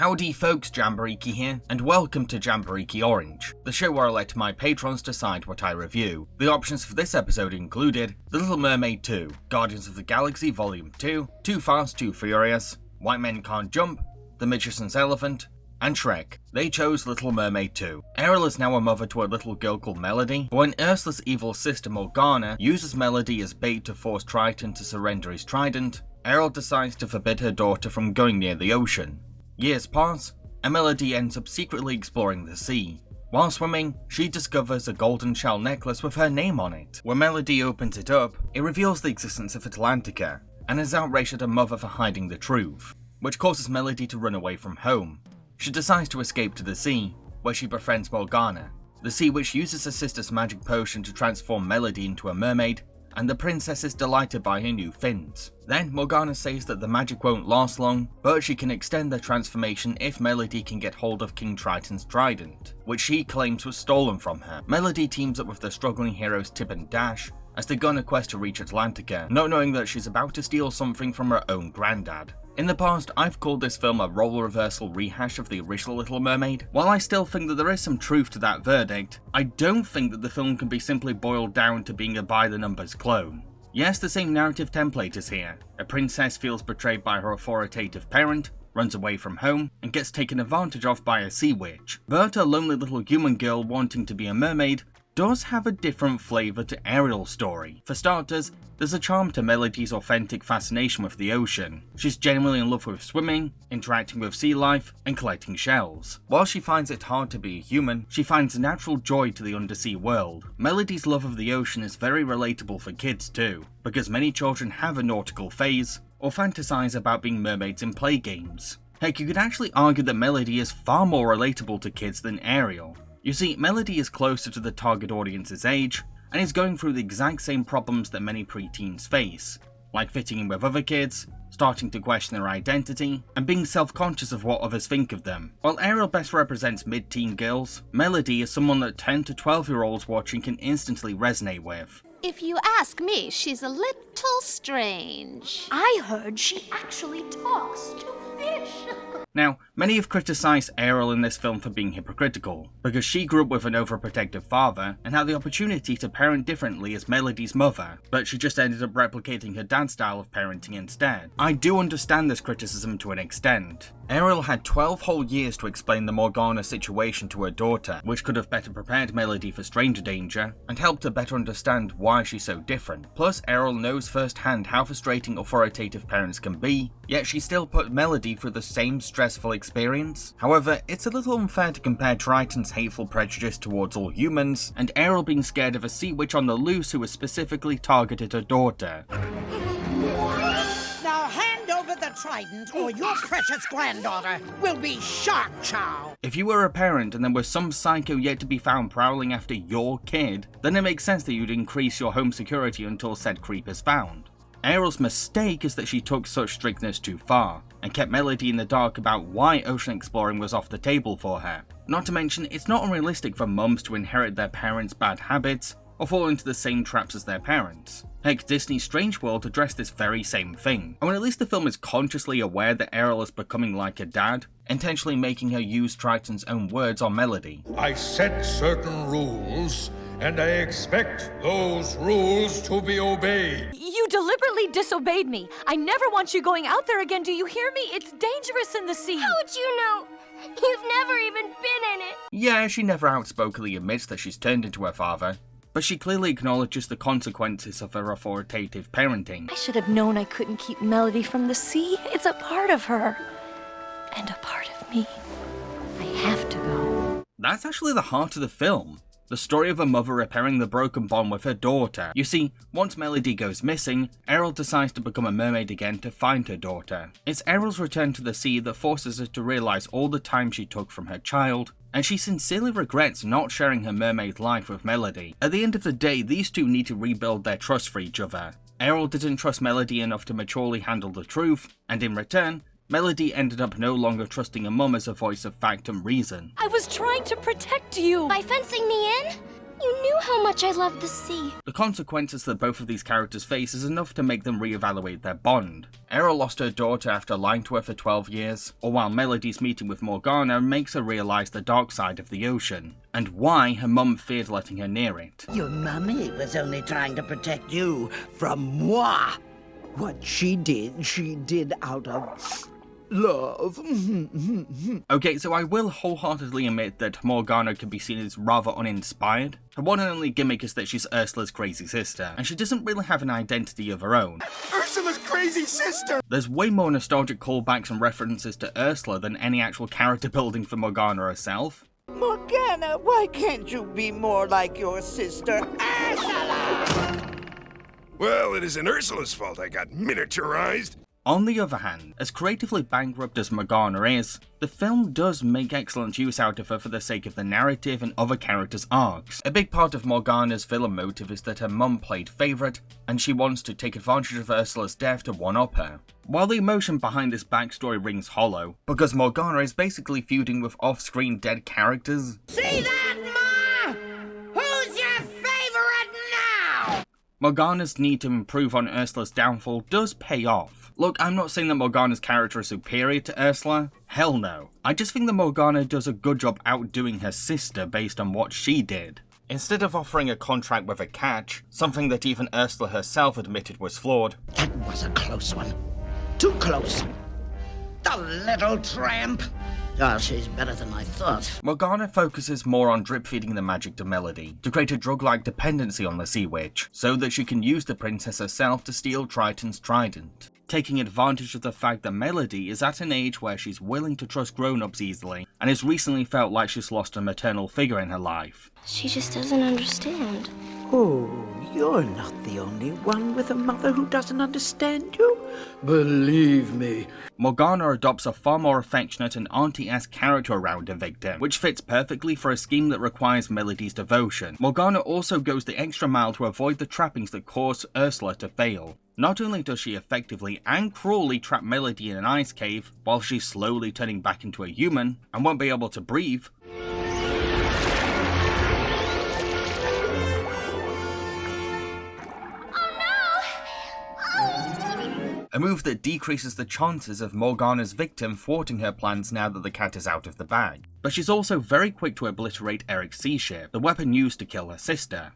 Howdy folks, Jambareeqi here, and welcome to Jambareeqi Orange, the show where I let my patrons decide what I review. The options for this episode included The Little Mermaid 2, Guardians of the Galaxy Volume 2, Too Fast, Too Furious, White Men Can't Jump, The Magician's Elephant, and Shrek. They chose Little Mermaid 2. Ariel is now a mother to a little girl called Melody, but when Ursula's evil sister Morgana uses Melody as bait to force Triton to surrender his trident, Ariel decides to forbid her daughter from going near the ocean. Years pass, and Melody ends up secretly exploring the sea. While swimming, she discovers a golden shell necklace with her name on it. When Melody opens it up, it reveals the existence of Atlantica, and is outraged at her mother for hiding the truth, which causes Melody to run away from home. She decides to escape to the sea, where she befriends Morgana, the sea witch uses her sister's magic potion to transform Melody into a mermaid, and the princess is delighted by her new fins. Then Morgana says that the magic won't last long, but she can extend their transformation if Melody can get hold of King Triton's trident, which she claims was stolen from her. Melody teams up with the struggling heroes Tip and Dash as they go on a quest to reach Atlantica, not knowing that she's about to steal something from her own granddad. In the past, I've called this film a role reversal rehash of the original Little Mermaid. While I still think that there is some truth to that verdict, I don't think that the film can be simply boiled down to being a by-the-numbers clone. Yes, the same narrative template is here. A princess feels betrayed by her authoritative parent, runs away from home, and gets taken advantage of by a sea witch. But a lonely little human girl wanting to be a mermaid does have a different flavour to Ariel's story. For starters, there's a charm to Melody's authentic fascination with the ocean. She's genuinely in love with swimming, interacting with sea life, and collecting shells. While she finds it hard to be a human, she finds natural joy to the undersea world. Melody's love of the ocean is very relatable for kids too, because many children have a nautical phase, or fantasize about being mermaids in play games. Heck, you could actually argue that Melody is far more relatable to kids than Ariel. You see, Melody is closer to the target audience's age, and is going through the exact same problems that many preteens face, like fitting in with other kids, starting to question their identity, and being self-conscious of what others think of them. While Ariel best represents mid-teen girls, Melody is someone that 10 to 12-year-olds watching can instantly resonate with. If you ask me, she's a little strange. I heard she actually talks to fish. Now, many have criticised Ariel in this film for being hypocritical, because she grew up with an overprotective father and had the opportunity to parent differently as Melody's mother, but she just ended up replicating her dad's style of parenting instead. I do understand this criticism to an extent. Ariel had 12 whole years to explain the Morgana situation to her daughter, which could have better prepared Melody for stranger danger, and helped her better understand why she's so different. Plus, Ariel knows firsthand how frustrating authoritative parents can be, yet she still put Melody through the same stressful experience. However, it's a little unfair to compare Triton's hateful prejudice towards all humans, and Ariel being scared of a sea witch on the loose who has specifically targeted her daughter. Now hand over the trident, or your precious granddaughter will be shark chow. If you were a parent and there was some psycho yet to be found prowling after your kid, then it makes sense that you'd increase your home security until said creep is found. Ariel's mistake is that she took such strictness too far, and kept Melody in the dark about why ocean exploring was off the table for her. Not to mention, it's not unrealistic for mums to inherit their parents' bad habits, or fall into the same traps as their parents. Heck, Disney's Strange World addressed this very same thing. And when at least the film is consciously aware that Ariel is becoming like her dad, intentionally making her use Triton's own words on Melody. I set certain rules, and I expect those rules to be obeyed. You deliberately disobeyed me. I never want you going out there again, do you hear me? It's dangerous in the sea. How would you know? You've never even been in it. Yeah, she never outspokenly admits that she's turned into her father, but she clearly acknowledges the consequences of her authoritative parenting. I should have known I couldn't keep Melody from the sea. It's a part of her. And a part of me. I have to go. That's actually the heart of the film. The story of a mother repairing the broken bond with her daughter. You see, once Melody goes missing, Ariel decides to become a mermaid again to find her daughter. It's Ariel's return to the sea that forces her to realise all the time she took from her child, and she sincerely regrets not sharing her mermaid life with Melody. At the end of the day, these two need to rebuild their trust for each other. Ariel didn't trust Melody enough to maturely handle the truth, and in return, Melody ended up no longer trusting her mum as a voice of fact and reason. I was trying to protect you. By fencing me in? You knew how much I loved the sea. The consequences that both of these characters face is enough to make them reevaluate their bond. Era lost her daughter after lying to her for 12 years, or while Melody's meeting with Morgana makes her realise the dark side of the ocean, and why her mum feared letting her near it. Your mummy was only trying to protect you from moi. What she did out of love. Okay, so I will wholeheartedly admit that Morgana can be seen as rather uninspired. Her one and only gimmick is that she's Ursula's crazy sister, and she doesn't really have an identity of her own. Ursula's crazy sister! There's way more nostalgic callbacks and references to Ursula than any actual character building for Morgana herself. Morgana, why can't you be more like your sister, Ursula? Well, it isn't Ursula's fault I got miniaturized. On the other hand, as creatively bankrupt as Morgana is, the film does make excellent use out of her for the sake of the narrative and other characters' arcs. A big part of Morgana's villain motive is that her mum played favourite, and she wants to take advantage of Ursula's death to one-up her. While the emotion behind this backstory rings hollow, because Morgana is basically feuding with off-screen dead characters. See that, Ma? Who's your favorite now? Morgana's need to improve on Ursula's downfall does pay off. Look, I'm not saying that Morgana's character is superior to Ursula. Hell no. I just think that Morgana does a good job outdoing her sister based on what she did. Instead of offering a contract with a catch, something that even Ursula herself admitted was flawed. It was a close one. Too close. The little tramp. Oh, she's better than I thought. Morgana focuses more on drip-feeding the magic to Melody, to create a drug-like dependency on the Sea Witch, so that she can use the princess herself to steal Triton's trident, taking advantage of the fact that Melody is at an age where she's willing to trust grown-ups easily, and has recently felt like she's lost a maternal figure in her life. She just doesn't understand. Oh, you're not the only one with a mother who doesn't understand you. Believe me. Morgana adopts a far more affectionate and auntie-esque character around her victim, which fits perfectly for a scheme that requires Melody's devotion. Morgana also goes the extra mile to avoid the trappings that cause Ursula to fail. Not only does she effectively and cruelly trap Melody in an ice cave, while she's slowly turning back into a human, and won't be able to breathe, a move that decreases the chances of Morgana's victim thwarting her plans now that the cat is out of the bag. But she's also very quick to obliterate Eric's sea ship, the weapon used to kill her sister.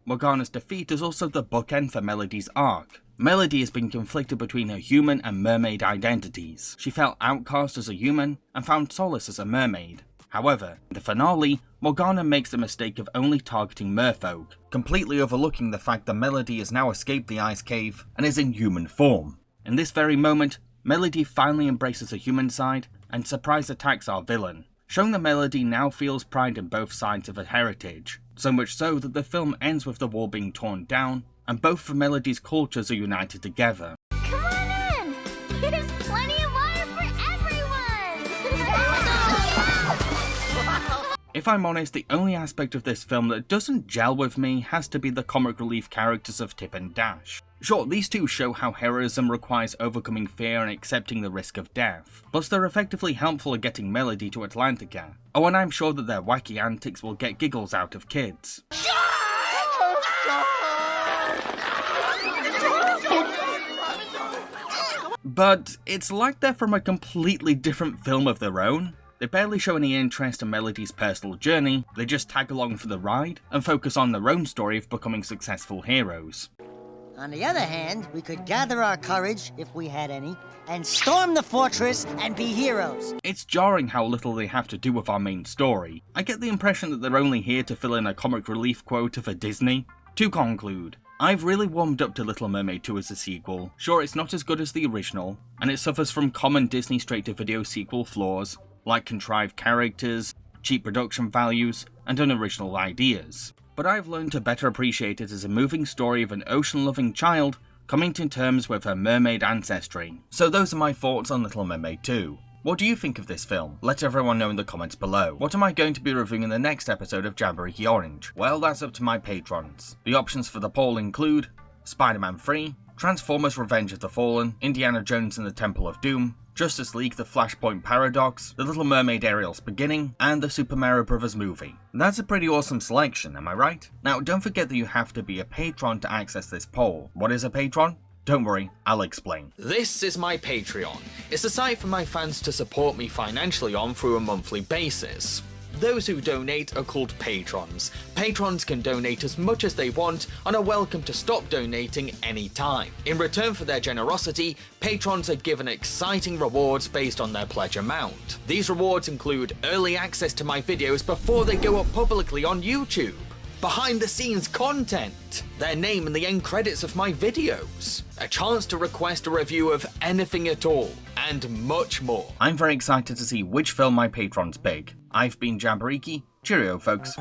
Morgana's defeat is also the bookend for Melody's arc. Melody has been conflicted between her human and mermaid identities. She felt outcast as a human and found solace as a mermaid. However, in the finale, Morgana makes the mistake of only targeting merfolk, completely overlooking the fact that Melody has now escaped the ice cave and is in human form. In this very moment, Melody finally embraces her human side and surprise attacks our villain, showing that Melody now feels pride in both sides of her heritage, so much so that the film ends with the wall being torn down, and both of Melody's cultures are united together. Come on in! There's plenty of water for everyone! If I'm honest, the only aspect of this film that doesn't gel with me has to be the comic relief characters of Tip and Dash. Sure, these two show how heroism requires overcoming fear and accepting the risk of death, plus they're effectively helpful at getting Melody to Atlantica. Oh, and I'm sure that their wacky antics will get giggles out of kids. But it's like they're from a completely different film of their own. They barely show any interest in Melody's personal journey, they just tag along for the ride, and focus on their own story of becoming successful heroes. On the other hand, we could gather our courage, if we had any, and storm the fortress and be heroes. It's jarring how little they have to do with our main story. I get the impression that they're only here to fill in a comic relief quota for Disney. To conclude, I've really warmed up to Little Mermaid 2 as a sequel. Sure, it's not as good as the original, and it suffers from common Disney straight-to-video sequel flaws, like contrived characters, cheap production values, and unoriginal ideas. But I've learned to better appreciate it as a moving story of an ocean-loving child coming to terms with her mermaid ancestry. So those are my thoughts on Little Mermaid 2. What do you think of this film? Let everyone know in the comments below. What am I going to be reviewing in the next episode of Jambareeqi Orange? Well, that's up to my patrons. The options for the poll include Spider-Man 3, Transformers Revenge of the Fallen, Indiana Jones and the Temple of Doom, Justice League The Flashpoint Paradox, The Little Mermaid Ariel's Beginning, and the Super Mario Bros. Movie. That's a pretty awesome selection, am I right? Now, don't forget that you have to be a patron to access this poll. What is a patron? Don't worry, I'll explain. This is my Patreon. It's a site for my fans to support me financially on through a monthly basis. Those who donate are called patrons. Patrons can donate as much as they want and are welcome to stop donating anytime. In return for their generosity, patrons are given exciting rewards based on their pledge amount. These rewards include early access to my videos before they go up publicly on YouTube, behind the scenes content, their name in the end credits of my videos, a chance to request a review of anything at all, and much more. I'm very excited to see which film my patrons pick. I've been Jambareeqi. Cheerio, folks.